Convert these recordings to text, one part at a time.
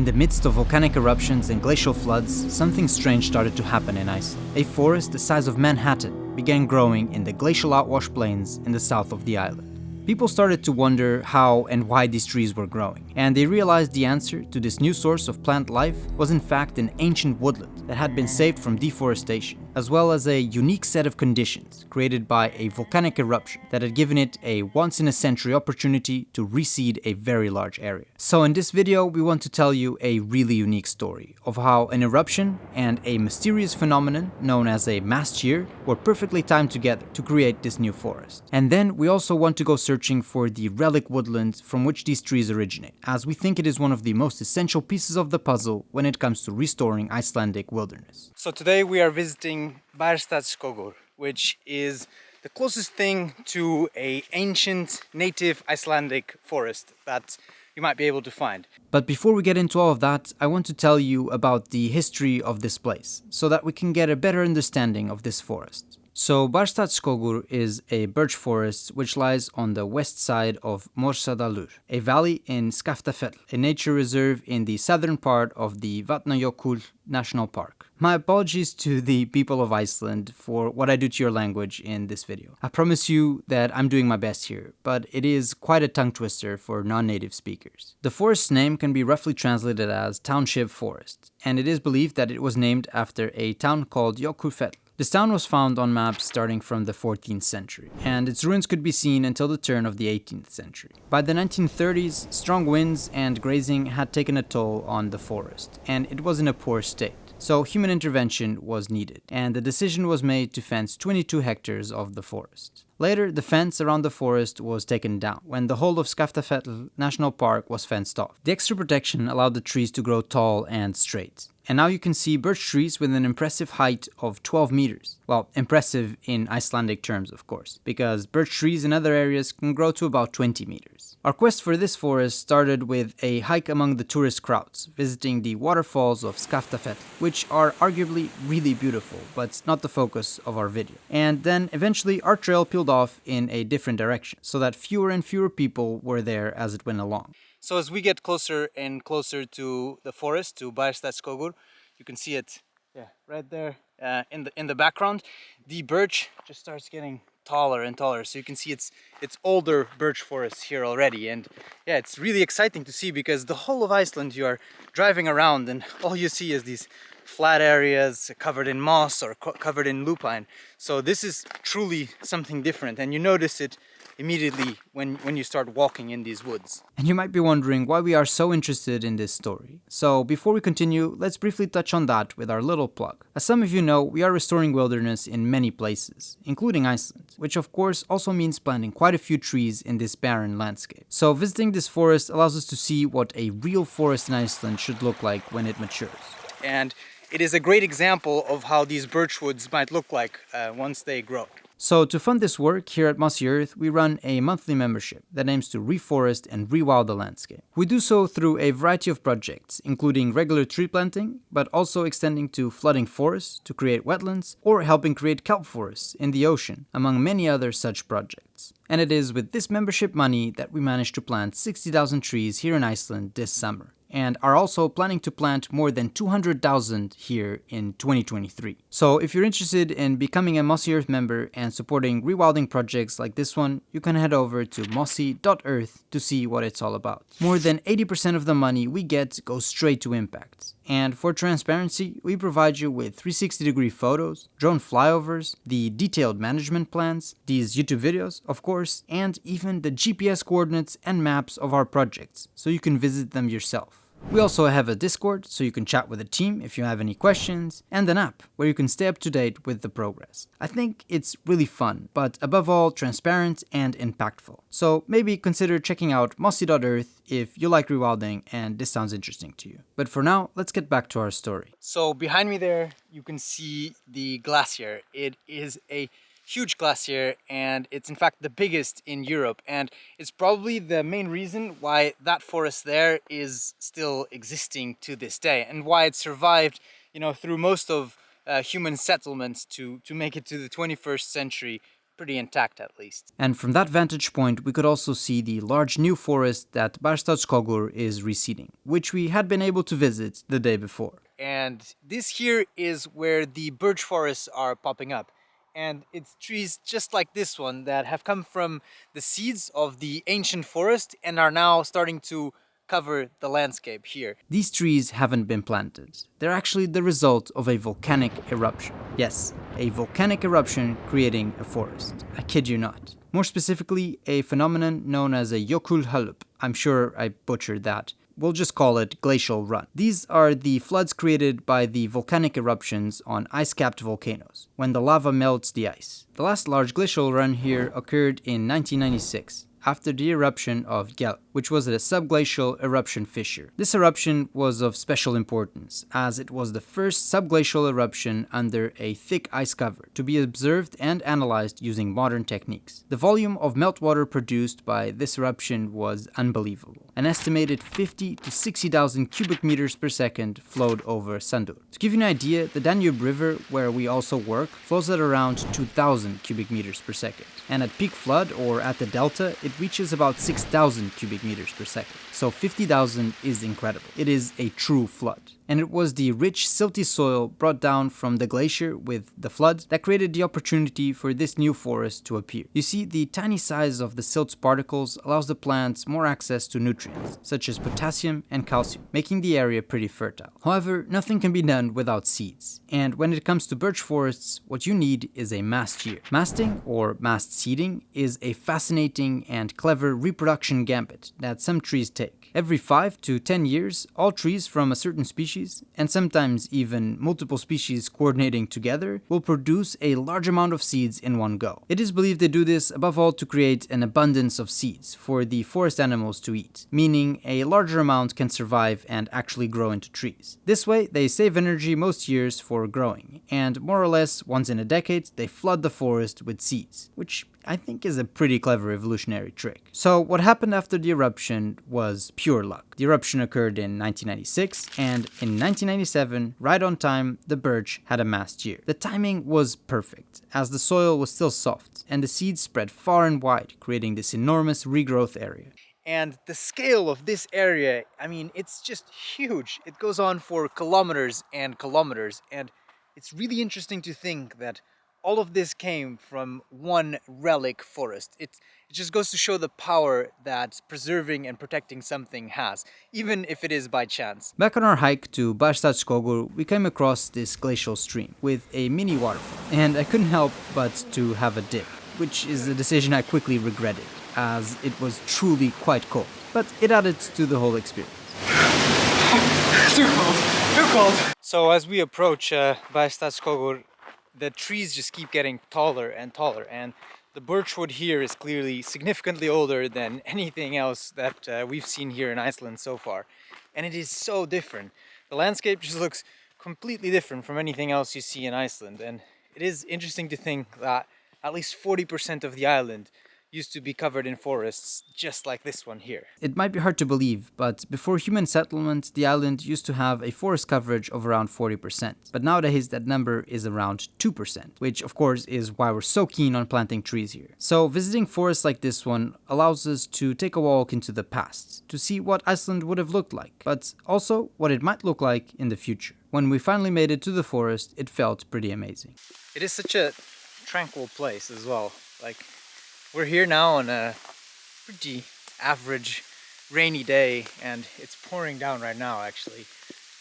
In the midst of volcanic eruptions and glacial floods, something strange started to happen in Iceland. A forest the size of Manhattan began growing in the glacial outwash plains in the south of the island. People started to wonder how and why these trees were growing, and they realized the answer to this new source of plant life was in fact an ancient woodland that had been saved from deforestation, as well as a unique set of conditions created by a volcanic eruption that had given it a once-in-a-century opportunity to reseed a very large area. So in this video we want to tell you a really unique story of how an eruption and a mysterious phenomenon known as a mast shear were perfectly timed together to create this new forest. And then we also want to go searching for the relic woodland from which these trees originate, as we think it is one of the most essential pieces of the puzzle when it comes to restoring Icelandic wilderness. So today we are visiting Bæjarstaðaskógur, which is the closest thing to an ancient native Icelandic forest that you might be able to find. But before we get into all of that, I want to tell you about the history of this place, so that we can get a better understanding of this forest. So Bæjarstaðaskógur is a birch forest which lies on the west side of Morsadalur, a valley in Skaftafell, a nature reserve in the southern part of the Vatnajökull National Park. My apologies to the people of Iceland for what I do to your language in this video. I promise you that I'm doing my best here, but it is quite a tongue twister for non-native speakers. The forest's name can be roughly translated as Township Forest, and it is believed that it was named after a town called Jökulfell. This town was found on maps starting from the 14th century, and its ruins could be seen until the turn of the 18th century. By the 1930s, strong winds and grazing had taken a toll on the forest, and it was in a poor state. So human intervention was needed, and the decision was made to fence 22 hectares of the forest. Later, the fence around the forest was taken down when the whole of Skaftafell National Park was fenced off. The extra protection allowed the trees to grow tall and straight. And now you can see birch trees with an impressive height of 12 meters. Well, impressive in Icelandic terms, of course, because birch trees in other areas can grow to about 20 meters. Our quest for this forest started with a hike among the tourist crowds, visiting the waterfalls of Skaftafell, which are arguably really beautiful, but not the focus of our video. And then eventually our trail peeled off in a different direction, so that fewer and fewer people were there as it went along. So as we get closer and closer to the forest, to Bæjarstaðaskógur, you can see it right there in the background. The birch just starts getting taller and taller, so you can see it's older birch forest here already. And yeah, it's really exciting to see, because the whole of Iceland you are driving around and all you see is these flat areas covered in moss or covered in lupine. So this is truly something different, and you notice it immediately when you start walking in these woods. And you might be wondering why we are so interested in this story. So before we continue, let's briefly touch on that with our little plug. As some of you know, we are restoring wilderness in many places, including Iceland, which of course also means planting quite a few trees in this barren landscape. So visiting this forest allows us to see what a real forest in Iceland should look like when it matures. And it is a great example of how these birch woods might look like once they grow. So to fund this work here at Mossy Earth, we run a monthly membership that aims to reforest and rewild the landscape. We do so through a variety of projects, including regular tree planting, but also extending to flooding forests to create wetlands, or helping create kelp forests in the ocean, among many other such projects. And it is with this membership money that we managed to plant 60,000 trees here in Iceland this summer, and are also planning to plant more than 200,000 here in 2023. So if you're interested in becoming a Mossy Earth member and supporting rewilding projects like this one, you can head over to mossy.earth to see what it's all about. More than 80% of the money we get goes straight to impact. And for transparency, we provide you with 360-degree photos, drone flyovers, the detailed management plans, these YouTube videos, of course, and even the GPS coordinates and maps of our projects, so you can visit them yourself. We also have a Discord, so you can chat with the team if you have any questions, and an app where you can stay up to date with the progress. I think it's really fun, but above all, transparent and impactful. So maybe consider checking out mossy.earth if you like rewilding and this sounds interesting to you. But for now, let's get back to our story. So behind me there, you can see the glacier. It is a huge glacier, and it's in fact the biggest in Europe, and it's probably the main reason why that forest there is still existing to this day, and why it survived, through most of human settlements to make it to the 21st century pretty intact at least. And from that vantage point, we could also see the large new forest that Bæjarstaðaskógur is reseeding, which we had been able to visit the day before. And this here is where the birch forests are popping up. And it's trees just like this one that have come from the seeds of the ancient forest and are now starting to cover the landscape here. These trees haven't been planted. They're actually the result of a volcanic eruption. Yes, a volcanic eruption creating a forest. I kid you not. More specifically, a phenomenon known as a jökulhlaup. I'm sure I butchered that. We'll just call it glacial run. These are the floods created by the volcanic eruptions on ice-capped volcanoes, when the lava melts the ice. The last large glacial run here occurred in 1996. After the eruption of Gjell, which was a subglacial eruption fissure. This eruption was of special importance, as it was the first subglacial eruption under a thick ice cover to be observed and analyzed using modern techniques. The volume of meltwater produced by this eruption was unbelievable. An estimated 50 to 60,000 cubic meters per second flowed over Sandur. To give you an idea, the Danube River, where we also work, flows at around 2,000 cubic meters per second. And at peak flood, or at the delta, it reaches about 6,000 cubic meters per second. So 50,000 is incredible. It is a true flood. And it was the rich, silty soil brought down from the glacier with the floods that created the opportunity for this new forest to appear. You see, the tiny size of the silt particles allows the plants more access to nutrients, such as potassium and calcium, making the area pretty fertile. However, nothing can be done without seeds. And when it comes to birch forests, what you need is a mast year. Masting, or mast seeding, is a fascinating and clever reproduction gambit that some trees take. Every 5 to 10 years, all trees from a certain species, and sometimes even multiple species coordinating together, will produce a large amount of seeds in one go. It is believed they do this above all to create an abundance of seeds for the forest animals to eat, meaning a larger amount can survive and actually grow into trees. This way, they save energy most years for growing, and more or less once in a decade, they flood the forest with seeds, which I think is a pretty clever evolutionary trick. So what happened after the eruption was pure luck. The eruption occurred in 1996, and in 1997, right on time, the birch had a mast year. The timing was perfect, as the soil was still soft, and the seeds spread far and wide, creating this enormous regrowth area. And the scale of this area, I mean, it's just huge. It goes on for kilometers and kilometers, and it's really interesting to think that all of this came from one relic forest. It just goes to show the power that preserving and protecting something has, even if it is by chance. Back on our hike to Bæjarstaðaskógur, we came across this glacial stream with a mini waterfall, and I couldn't help but to have a dip, which is a decision I quickly regretted, as it was truly quite cold, but it added to the whole experience. Too cold, too cold! So as we approach Bæjarstaðaskógur, the trees just keep getting taller and taller, and the birchwood here is clearly significantly older than anything else that we've seen here in Iceland so far. And it is so different. The landscape just looks completely different from anything else you see in Iceland, and it is interesting to think that at least 40% of the island used to be covered in forests just like this one here. It might be hard to believe, but before human settlement, the island used to have a forest coverage of around 40%. But nowadays that number is around 2%, which of course is why we're so keen on planting trees here. So visiting forests like this one allows us to take a walk into the past, to see what Iceland would have looked like, but also what it might look like in the future. When we finally made it to the forest, it felt pretty amazing. It is such a tranquil place as well. Like, we're here now on a pretty average rainy day, and it's pouring down right now actually.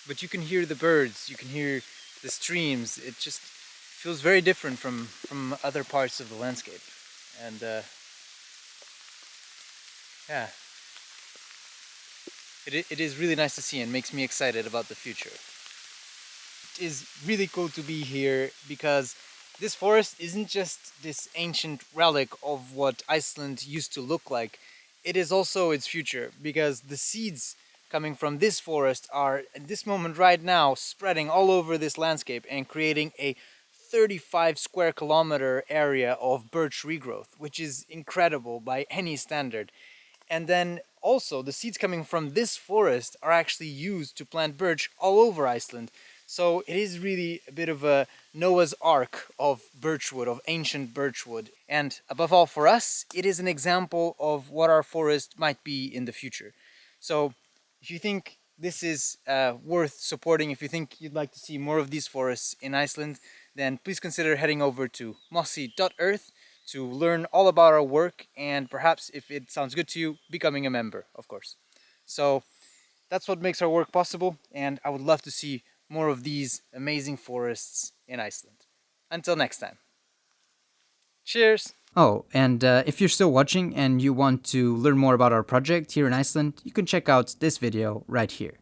But you can hear the birds, you can hear the streams. It just feels very different from other parts of the landscape. And yeah, it is really nice to see and makes me excited about the future. It is really cool to be here because this forest isn't just this ancient relic of what Iceland used to look like. It is also its future, because the seeds coming from this forest are, at this moment right now, spreading all over this landscape and creating a 35 square kilometer area of birch regrowth, which is incredible by any standard. And then also the seeds coming from this forest are actually used to plant birch all over Iceland. So it is really a bit of a Noah's Ark of birchwood, of ancient birchwood. And above all for us, it is an example of what our forest might be in the future. So if you think this is worth supporting, if you think you'd like to see more of these forests in Iceland, then please consider heading over to mossy.earth to learn all about our work and perhaps, if it sounds good to you, becoming a member, of course. So that's what makes our work possible, and I would love to see more of these amazing forests in Iceland. Until next time. Cheers! Oh, and if you're still watching and you want to learn more about our project here in Iceland, you can check out this video right here.